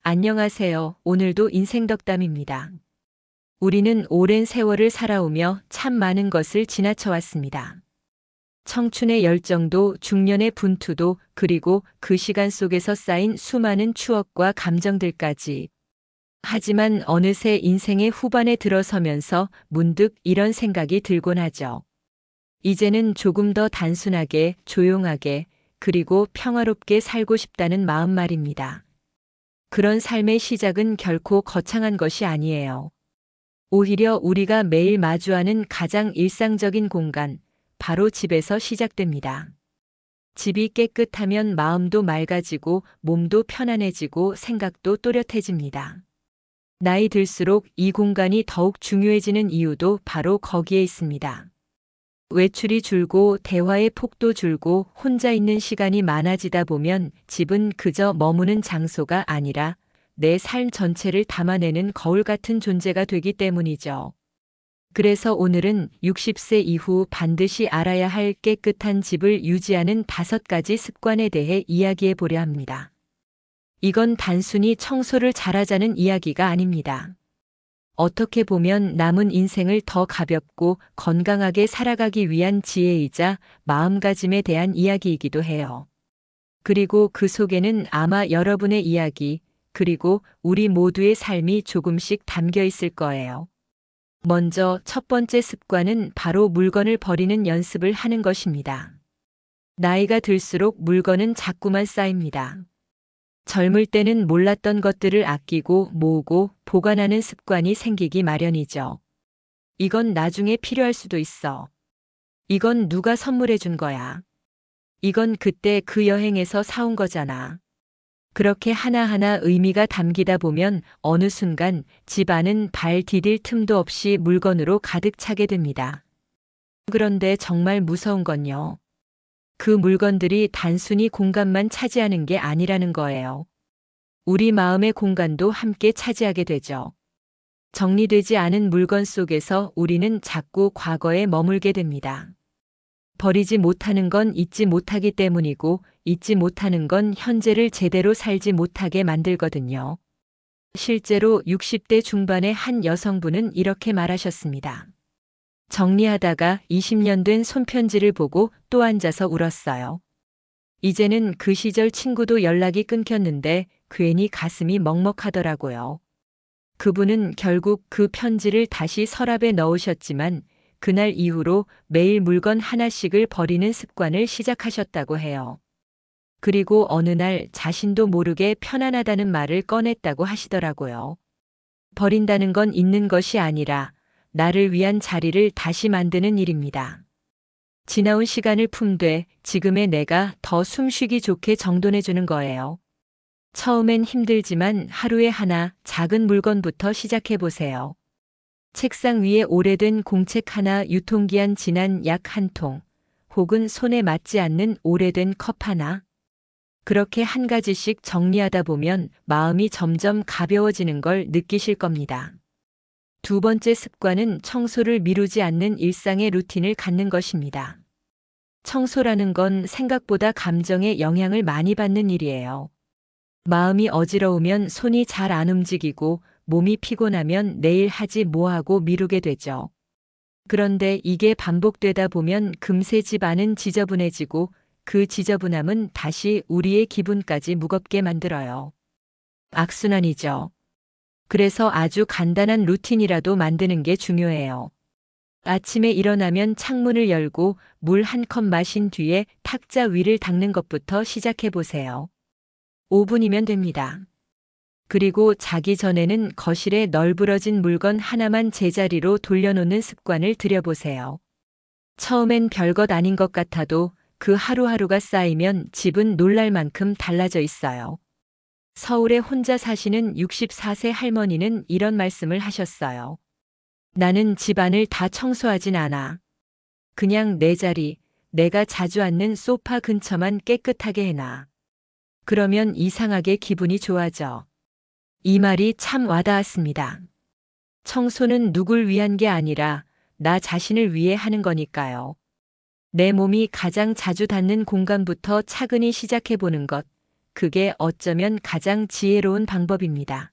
안녕하세요. 오늘도 인생덕담입니다. 우리는 오랜 세월을 살아오며 참 많은 것을 지나쳐왔습니다. 청춘의 열정도 중년의 분투도 그리고 그 시간 속에서 쌓인 수많은 추억과 감정들까지. 하지만 어느새 인생의 후반에 들어서면서 문득 이런 생각이 들곤 하죠. 이제는 조금 더 단순하게, 조용하게, 그리고 평화롭게 살고 싶다는 마음 말입니다. 그런 삶의 시작은 결코 거창한 것이 아니에요. 오히려 우리가 매일 마주하는 가장 일상적인 공간, 바로 집에서 시작됩니다. 집이 깨끗하면 마음도 맑아지고 몸도 편안해지고 생각도 또렷해집니다. 나이 들수록 이 공간이 더욱 중요해지는 이유도 바로 거기에 있습니다. 외출이 줄고 대화의 폭도 줄고 혼자 있는 시간이 많아지다 보면 집은 그저 머무는 장소가 아니라 내 삶 전체를 담아내는 거울 같은 존재가 되기 때문이죠. 그래서 오늘은 60세 이후 반드시 알아야 할 깨끗한 집을 유지하는 5가지 습관에 대해 이야기해 보려 합니다. 이건 단순히 청소를 잘하자는 이야기가 아닙니다. 어떻게 보면 남은 인생을 더 가볍고 건강하게 살아가기 위한 지혜이자 마음가짐에 대한 이야기이기도 해요. 그리고 그 속에는 아마 여러분의 이야기, 그리고 우리 모두의 삶이 조금씩 담겨 있을 거예요. 먼저 첫 번째 습관은 바로 물건을 버리는 연습을 하는 것입니다. 나이가 들수록 물건은 자꾸만 쌓입니다. 젊을 때는 몰랐던 것들을 아끼고 모으고 보관하는 습관이 생기기 마련이죠. 이건 나중에 필요할 수도 있어. 이건 누가 선물해 준 거야. 이건 그때 그 여행에서 사온 거잖아. 그렇게 하나하나 의미가 담기다 보면 어느 순간 집 안은 발 디딜 틈도 없이 물건으로 가득 차게 됩니다. 그런데 정말 무서운 건요. 그 물건들이 단순히 공간만 차지하는 게 아니라는 거예요. 우리 마음의 공간도 함께 차지하게 되죠. 정리되지 않은 물건 속에서 우리는 자꾸 과거에 머물게 됩니다. 버리지 못하는 건 잊지 못하기 때문이고, 잊지 못하는 건 현재를 제대로 살지 못하게 만들거든요. 실제로 60대 중반의 한 여성분은 이렇게 말하셨습니다. 정리하다가 20년 된 손편지를 보고 또 앉아서 울었어요. 이제는 그 시절 친구도 연락이 끊겼는데 괜히 가슴이 먹먹하더라고요. 그분은 결국 그 편지를 다시 서랍에 넣으셨지만 그날 이후로 매일 물건 하나씩을 버리는 습관을 시작하셨다고 해요. 그리고 어느 날 자신도 모르게 편안하다는 말을 꺼냈다고 하시더라고요. 버린다는 건 있는 것이 아니라 나를 위한 자리를 다시 만드는 일입니다. 지나온 시간을 품되 지금의 내가 더 숨쉬기 좋게 정돈해주는 거예요. 처음엔 힘들지만 하루에 하나 작은 물건부터 시작해보세요. 책상 위에 오래된 공책 하나, 유통기한 지난 약 1통, 혹은 손에 맞지 않는 오래된 컵 하나. 그렇게 한 가지씩 정리하다 보면 마음이 점점 가벼워지는 걸 느끼실 겁니다. 두 번째 습관은 청소를 미루지 않는 일상의 루틴을 갖는 것입니다. 청소라는 건 생각보다 감정에 영향을 많이 받는 일이에요. 마음이 어지러우면 손이 잘 안 움직이고 몸이 피곤하면 내일 하지 뭐 하고 미루게 되죠. 그런데 이게 반복되다 보면 금세 집 안은 지저분해지고 그 지저분함은 다시 우리의 기분까지 무겁게 만들어요. 악순환이죠. 그래서 아주 간단한 루틴이라도 만드는 게 중요해요. 아침에 일어나면 창문을 열고 물 한 컵 마신 뒤에 탁자 위를 닦는 것부터 시작해 보세요. 5분이면 됩니다. 그리고 자기 전에는 거실에 널브러진 물건 하나만 제자리로 돌려놓는 습관을 들여보세요. 처음엔 별것 아닌 것 같아도 그 하루하루가 쌓이면 집은 놀랄 만큼 달라져 있어요. 서울에 혼자 사시는 64세 할머니는 이런 말씀을 하셨어요. 나는 집안을 다 청소하진 않아. 그냥 내 자리, 내가 자주 앉는 소파 근처만 깨끗하게 해놔. 그러면 이상하게 기분이 좋아져. 이 말이 참 와닿았습니다. 청소는 누굴 위한 게 아니라 나 자신을 위해 하는 거니까요. 내 몸이 가장 자주 닿는 공간부터 차근히 시작해보는 것, 그게 어쩌면 가장 지혜로운 방법입니다.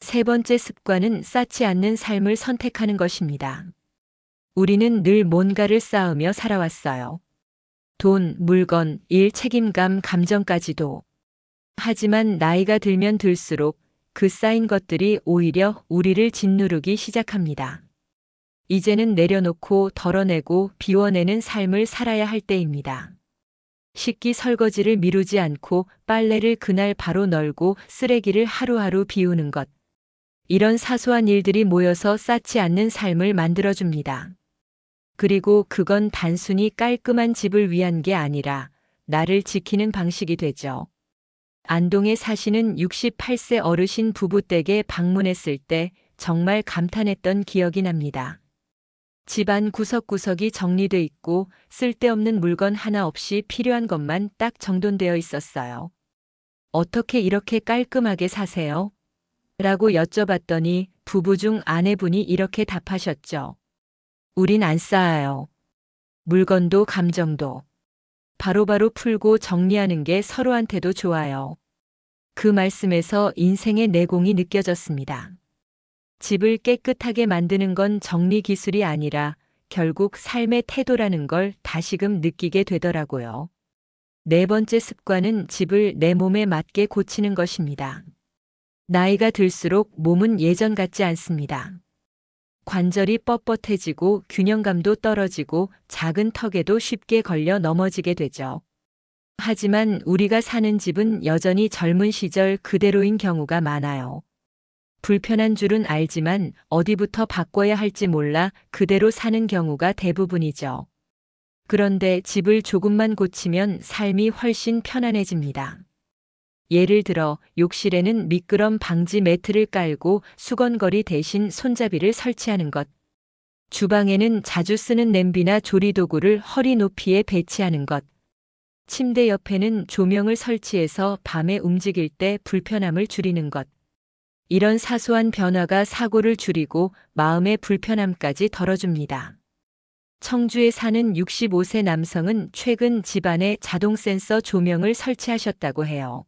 세 번째 습관은 쌓지 않는 삶을 선택하는 것입니다. 우리는 늘 뭔가를 쌓으며 살아왔어요. 돈, 물건, 일, 책임감, 감정까지도. 하지만 나이가 들면 들수록 그 쌓인 것들이 오히려 우리를 짓누르기 시작합니다. 이제는 내려놓고 덜어내고 비워내는 삶을 살아야 할 때입니다. 식기 설거지를 미루지 않고 빨래를 그날 바로 널고 쓰레기를 하루하루 비우는 것. 이런 사소한 일들이 모여서 쌓지 않는 삶을 만들어줍니다. 그리고 그건 단순히 깔끔한 집을 위한 게 아니라 나를 지키는 방식이 되죠. 안동에 사시는 68세 어르신 부부 댁에 방문했을 때 정말 감탄했던 기억이 납니다. 집안 구석구석이 정리돼 있고 쓸데없는 물건 하나 없이 필요한 것만 딱 정돈되어 있었어요. 어떻게 이렇게 깔끔하게 사세요? 라고 여쭤봤더니 부부 중 아내분이 이렇게 답하셨죠. 우린 안 쌓아요. 물건도 감정도. 바로바로 풀고 정리하는 게 서로한테도 좋아요. 그 말씀에서 인생의 내공이 느껴졌습니다. 집을 깨끗하게 만드는 건 정리 기술이 아니라 결국 삶의 태도라는 걸 다시금 느끼게 되더라고요. 네 번째 습관은 집을 내 몸에 맞게 고치는 것입니다. 나이가 들수록 몸은 예전 같지 않습니다. 관절이 뻣뻣해지고 균형감도 떨어지고 작은 턱에도 쉽게 걸려 넘어지게 되죠. 하지만 우리가 사는 집은 여전히 젊은 시절 그대로인 경우가 많아요. 불편한 줄은 알지만 어디부터 바꿔야 할지 몰라 그대로 사는 경우가 대부분이죠. 그런데 집을 조금만 고치면 삶이 훨씬 편안해집니다. 예를 들어 욕실에는 미끄럼 방지 매트를 깔고 수건거리 대신 손잡이를 설치하는 것. 주방에는 자주 쓰는 냄비나 조리도구를 허리 높이에 배치하는 것. 침대 옆에는 조명을 설치해서 밤에 움직일 때 불편함을 줄이는 것. 이런 사소한 변화가 사고를 줄이고 마음의 불편함까지 덜어줍니다. 청주에 사는 65세 남성은 최근 집안에 자동 센서 조명을 설치하셨다고 해요.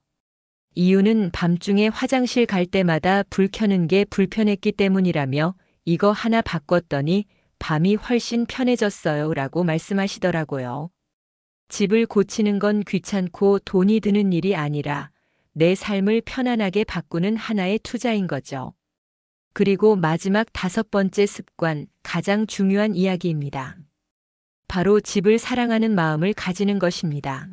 이유는 밤중에 화장실 갈 때마다 불 켜는 게 불편했기 때문이라며 이거 하나 바꿨더니 밤이 훨씬 편해졌어요 라고 말씀하시더라고요. 집을 고치는 건 귀찮고 돈이 드는 일이 아니라 내 삶을 편안하게 바꾸는 하나의 투자인 거죠. 그리고 마지막 다섯 번째 습관, 가장 중요한 이야기입니다. 바로 집을 사랑하는 마음을 가지는 것입니다.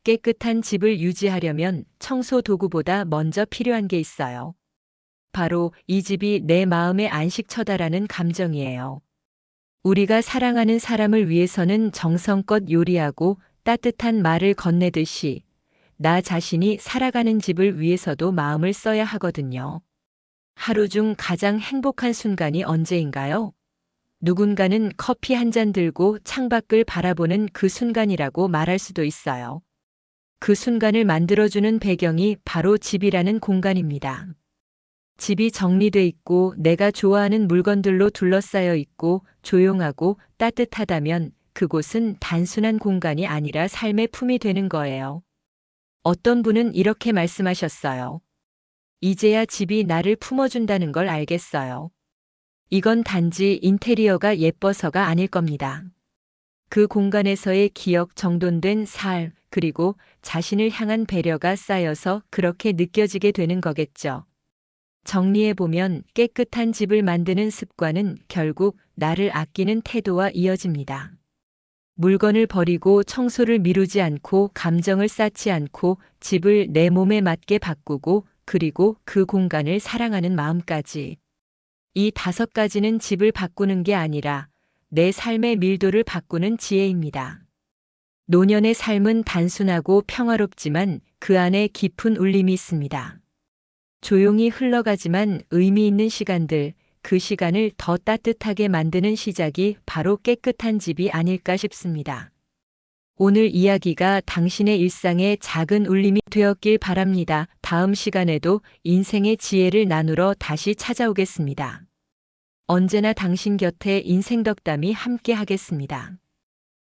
깨끗한 집을 유지하려면 청소 도구보다 먼저 필요한 게 있어요. 바로 이 집이 내 마음의 안식처다라는 감정이에요. 우리가 사랑하는 사람을 위해서는 정성껏 요리하고 따뜻한 말을 건네듯이 나 자신이 살아가는 집을 위해서도 마음을 써야 하거든요. 하루 중 가장 행복한 순간이 언제인가요? 누군가는 커피 한 잔 들고 창밖을 바라보는 그 순간이라고 말할 수도 있어요. 그 순간을 만들어주는 배경이 바로 집이라는 공간입니다. 집이 정리돼 있고 내가 좋아하는 물건들로 둘러싸여 있고 조용하고 따뜻하다면 그곳은 단순한 공간이 아니라 삶의 품이 되는 거예요. 어떤 분은 이렇게 말씀하셨어요. 이제야 집이 나를 품어준다는 걸 알겠어요. 이건 단지 인테리어가 예뻐서가 아닐 겁니다. 그 공간에서의 기억, 정돈된 삶, 그리고 자신을 향한 배려가 쌓여서 그렇게 느껴지게 되는 거겠죠. 정리해보면 깨끗한 집을 만드는 습관은 결국 나를 아끼는 태도와 이어집니다. 물건을 버리고 청소를 미루지 않고 감정을 쌓지 않고 집을 내 몸에 맞게 바꾸고 그리고 그 공간을 사랑하는 마음까지. 이 다섯 가지는 집을 바꾸는 게 아니라 내 삶의 밀도를 바꾸는 지혜입니다. 노년의 삶은 단순하고 평화롭지만 그 안에 깊은 울림이 있습니다. 조용히 흘러가지만 의미 있는 시간들, 그 시간을 더 따뜻하게 만드는 시작이 바로 깨끗한 집이 아닐까 싶습니다. 오늘 이야기가 당신의 일상에 작은 울림이 되었길 바랍니다. 다음 시간에도 인생의 지혜를 나누러 다시 찾아오겠습니다. 언제나 당신 곁에 인생덕담이 함께 하겠습니다.